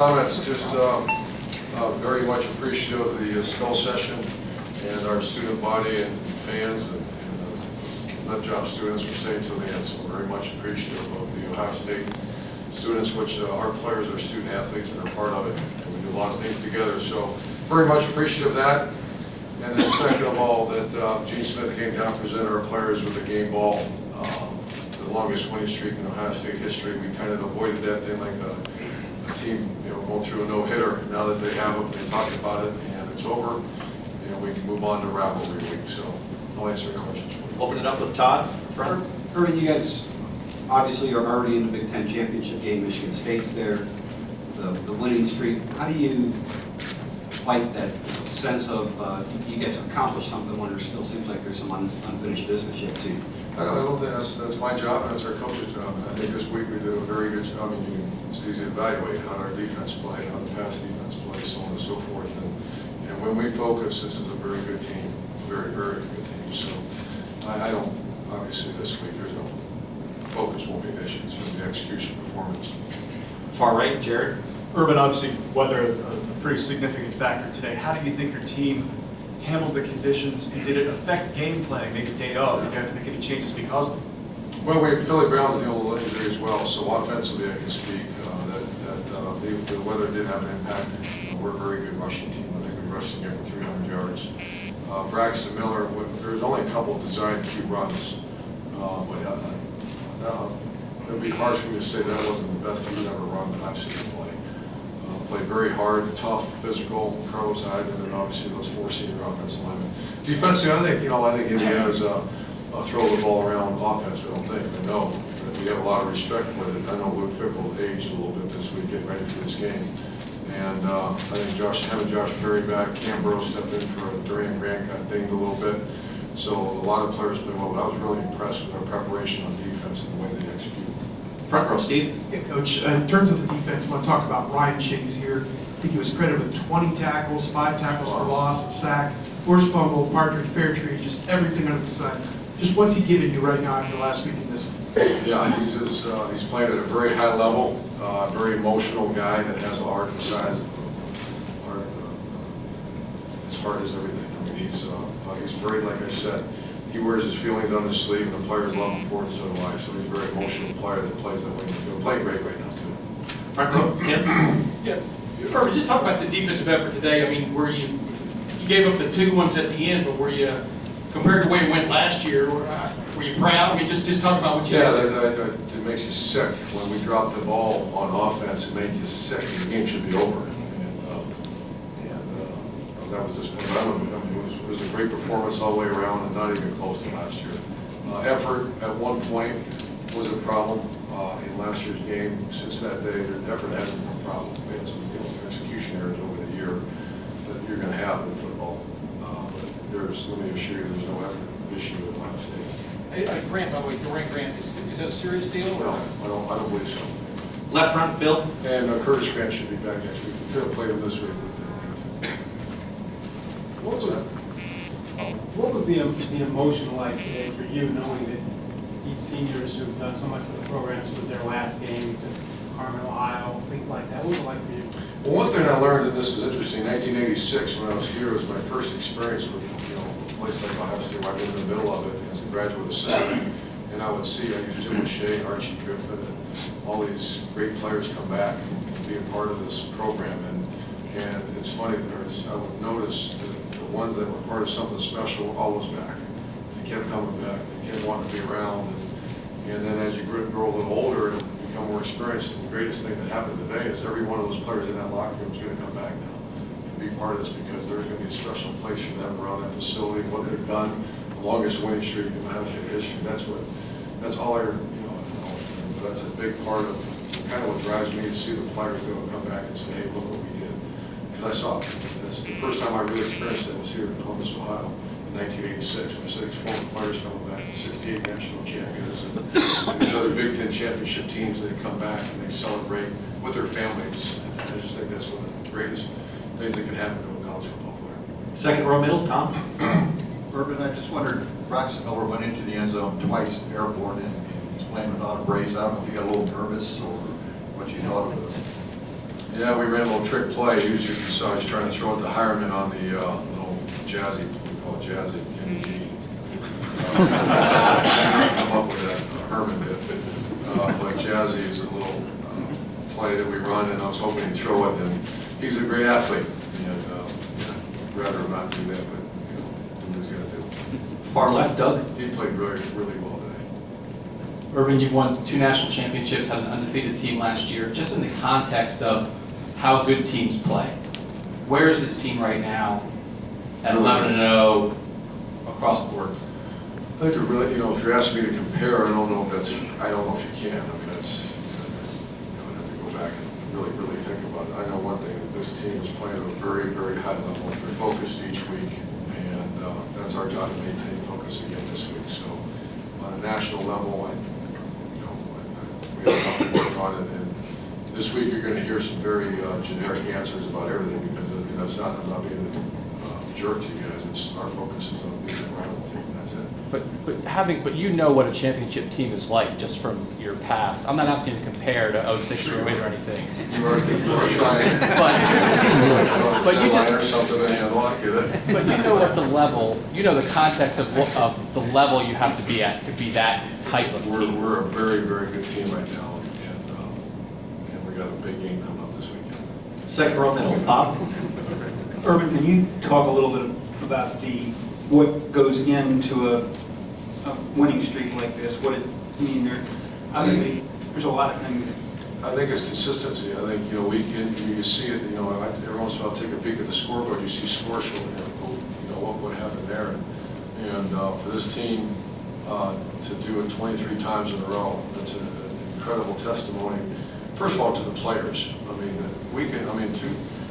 Comments, just very much appreciative of the skull session and our student body and fans and nut job students for staying till the end. So very much appreciative of the Ohio State students, which our players are student athletes and are part of it. And we do a lot of things together. So very much appreciative of that. And then second of all, that Gene Smith came down and presented our players with a game ball, the longest winning streak in Ohio State history. We kind of avoided that in like a team, going through a no-hitter. Now that they have it, they talk about it, and it's over. We can move on to Rivalry week. So I'll answer any questions for you. Open it up with Todd, front. Urban, you guys obviously are already in the Big Ten championship game. Michigan State's there, the winning streak. How do you fight that sense of you guys accomplished something when there still seems like there's some unfinished business yet too? I don't think that's my job, and that's our coach's job. And I think this week we did a very good job. I mean, it's easy to evaluate how our defense played, how the pass defense played, so on and so forth. And when we focus, this is a very good team, very, very good team. So I don't, obviously this week there's no focus won't be an issue. It's going to be execution performance. Far right, Jared. Urban, obviously, weather a pretty significant factor today. How do you think your team handled the conditions, and did it affect game planning, maybe day of? Did you have to make any changes because of it? Well, Philly Brown's dealing with a little injury as well, so offensively I can speak that the weather did have an impact. We're a very good rushing team. I think we rushed to get 300 yards. Braxton Miller, there's only a couple of designed few runs, but it would be hard for me to say that wasn't the best he's ever run that I've seen him play. Played very hard, tough, physical, Carlos Hyde, and then obviously those four senior offensive linemen. Defensively, I think Indiana's a throw the ball around offense. I don't think. I know that we have a lot of respect for it. I know Luke Fickle aged a little bit this week, getting ready for this game. And I think having Josh Perry back, Cam Burrow stepped in for Durian Grant, got dinged a little bit. So a lot of players played well, but I was really impressed with our preparation on defense and the way they executed. Front row, Steve. Yeah, Coach, in terms of the defense, I want to talk about Ryan Chase here. I think he was credited with 20 tackles, 5 tackles for loss, a sack, forced fumble, partridge, pear tree, just everything under the sun. Just what's he giving you right now after last week in this one? Yeah, he's playing at a very high level, very emotional guy that has a heart the size of heart, as hard as everything. I mean, he's very, like I said, he wears his feelings on his sleeve, and the players love him for it, so do I. So he's a very emotional player that plays that way. He's playing great right now, too. Front row, Tim. Yeah, Urban, just talk about the defensive effort today. I mean, you gave up the 2 ones at the end, but were you, compared to the way it went last year, were you proud? I mean, just talk about what you did. It makes you sick. When we drop the ball on offense, it makes you sick. The game should be over. And that was disappointing. I mean, it was a great performance all the way around and not even close to last year. Effort at one point was a problem in last year's game. Since that day, their effort hasn't been a problem. We had some execution errors over the year that you're going to have in football. But let me assure you, there's no effort issue with Ohio State. Hey, Grant, by the way, Dorian Grant, is that a serious deal? No, I don't believe so. Left front, Bill. And Curtis Grant should be back next week. We could have played him this week. What was the emotion like today for you, knowing that these seniors who've done so much for the programs with their last game, just Carmen, Ohio, things like that? What was it like for you? Well, one thing I learned, and this is interesting, 1986 when I was here was my first experience with a place like Ohio State, where I've been in the middle of it as a graduate assistant, and I would see, I used Jim O'Shea, Archie Griffin, and all these great players come back and be a part of this program, and it's funny, I would notice that the ones that were part of something special were always back. They kept coming back, they kept wanting to be around, and then as you grow a little older and become more experienced, the greatest thing that happened today is every one of those players in that locker room is going to come back now and be part of this, because there's going to be a special place for them around that facility, what they've done, the longest winning streak in Ohio State history. That's all that's a big part of kind of what drives me to see the players go and come back and say, hey, look what we did. Because I saw it. That's the first time I really experienced it was here in Columbus, Ohio in 1986, when 6 former players coming back, the 68 national champions, and these other Big Ten championship teams, they come back and they celebrate with their families. And I just think that's one of the greatest things that can happen to a college football player. Second row, middle, Tom. Urban, I just wondered, Braxton Miller went into the end zone twice airborne, and he's playing without a brace. I don't know if you got a little nervous or what you thought of this. Yeah, we ran a little trick play. Usually you saw he's trying to throw it to Hireman on the little jazzy, we call it jazzy, Kenny G. Come up with that, Herman did. But jazzy is a little play that we run, and I was hoping he'd throw it, and he's a great athlete. And rather not do that, but do what he's got to do. Far left, Doug. He played really, really well today. Urban, you've won 2 national championships, had an undefeated team last year. Just in the context of how good teams play, where is this team right now at 11-0 across the board? I think it really, if you're asking me to compare, I don't know if you can. I mean, that's, I'd have to go back and really, really think about it. I know one thing, that this team is playing at a very, very high level. They're focused each week, and that's our job to maintain focus again this week. So on a national level, we have enough to work on it. And this week, you're going to hear some very generic answers about everything, because I'm not being a jerk to you guys. It's our focus is on being a rival team. That's it. But you know what a championship team is like just from your past. I'm not asking you to compare to 06 or 08 or anything. You are trying. But you just. Or something, and I get it. But you know what the level, the context of the level you have to be at to be that type of team. We're a very, very good team right now, and we got a big game coming up this weekend. Second row middle, Bob. Urban, can you talk a little bit about what goes into a winning streak like this? Obviously, there's a lot of things. I think it's consistency. I think, you see it, every once in a while take a peek at the scoreboard, you see score showing, what happened there. And for this team to do it 23 times in a row, that's an incredible testimony, first of all, to the players.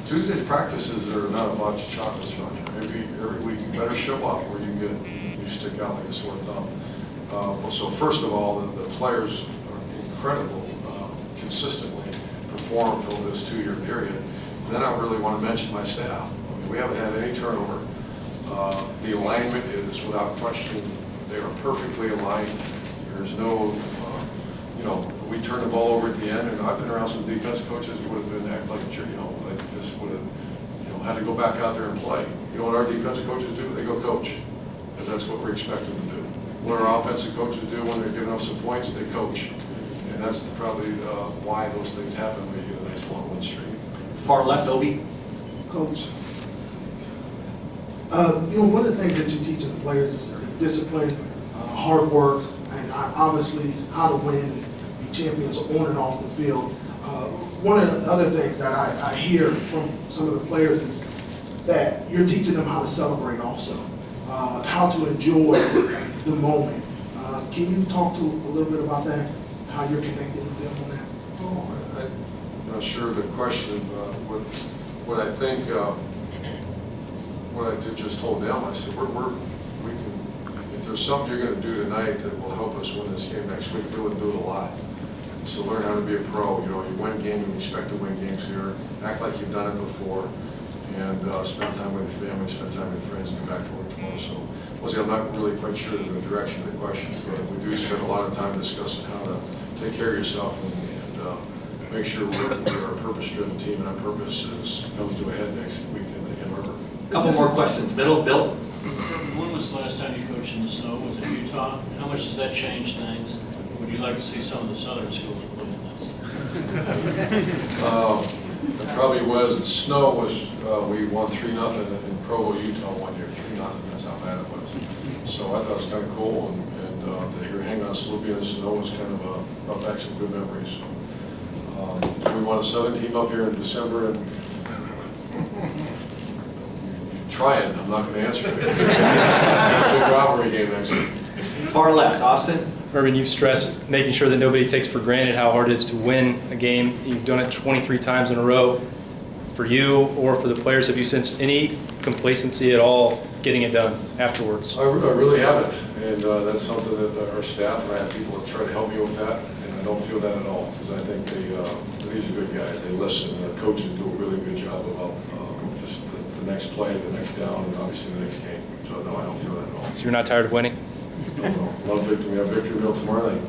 Tuesday's practices are not about chocolates around here. Every week you better show up or you stick out like a sore thumb. So first of all, the players are incredible, consistently perform for this 2-year period. And then I really want to mention my staff. We haven't had any turnover. The alignment is without question, they are perfectly aligned. There's no, we turn the ball over at the end, and I've been around some defense coaches who would have been acting like they just would have, had to go back out there and play. You know what our defensive coaches do? They go coach, because that's what we're expected to do. What our offensive coaches do when they're giving up some points, they coach. And that's probably why those things happen when you get a nice long win streak. Far left, Obi. Coach, one of the things that you teach the players is discipline, hard work, and obviously how to win and be champions on and off the field. One of the other things that I hear from some of the players is that you're teaching them how to celebrate also, how to enjoy the moment. Can you talk to a little bit about that, how you're connecting with them on that? Oh, I'm not sure of the question. What I think, what I just told them, I said, we can, if there's something you're going to do tonight that will help us win this game next week, do it a lot. So learn how to be a pro. You win games, you expect to win games here. Act like you've done it before, and spend time with your family, spend time with your friends, and get back to work tomorrow. So, I'm not really quite sure of the direction of the question, but we do spend a lot of time discussing how to take care of yourself and make sure we're a purpose-driven team, and our purpose comes to a head next week in River. Couple more questions. Middle, Bill. When was the last time you coached in the snow? Was it Utah? How much does that change things? Would you like to see some of the southern schools play in this? It probably was. Snow was, we won 3-0 in Provo, Utah 1 year. 3-0, that's how bad it was. So I thought it was kind of cool, and to hear hang on Sloopy in the snow was kind of brought back some good memories. So, we won a Southern team up here in December, and try it. I'm not going to answer it. It's a big rivalry game next week. Far left, Austin. Urban, you've stressed making sure that nobody takes for granted how hard it is to win a game. You've done it 23 times in a row. For you or for the players, have you sensed any complacency at all getting it done afterwards? I really haven't, and that's something that our staff and I have people that try to help me with that, and I don't feel that at all, because I think these are good guys. They listen, and our coaches do a really good job about just the next play, the next down, and obviously the next game. So no, I don't feel that at all. So you're not tired of winning? Love victory. We have victory meal tomorrow night.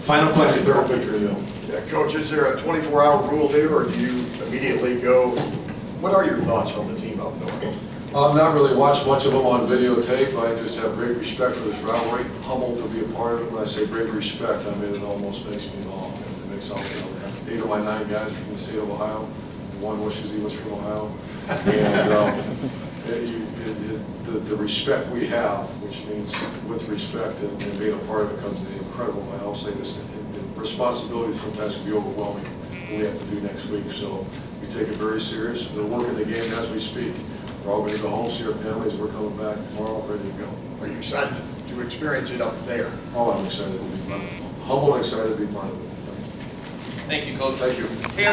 Final question. Third victory, though. Yeah, Coach, is there a 24-hour rule here, or do you immediately go? What are your thoughts on the team up north? I've not really watched much of them on videotape. I just have great respect for this rivalry, humbled to be a part of it. When I say great respect, I mean it almost makes me laugh. It makes all, 8 of my 9 guys are from the state of Ohio. One wishes he was from Ohio. And the respect we have, which means with respect and being a part of it comes the incredible, and I'll say this, the responsibility sometimes can be overwhelming what we have to do next week. So we take it very serious. They're working the game as we speak. We're all going to go home, see our families. We're coming back tomorrow, ready to go. Are you excited to experience it up there? Oh, I'm excited to be part of it. Humble and excited to be part of it. Thank you, Coach. Thank you. Hey,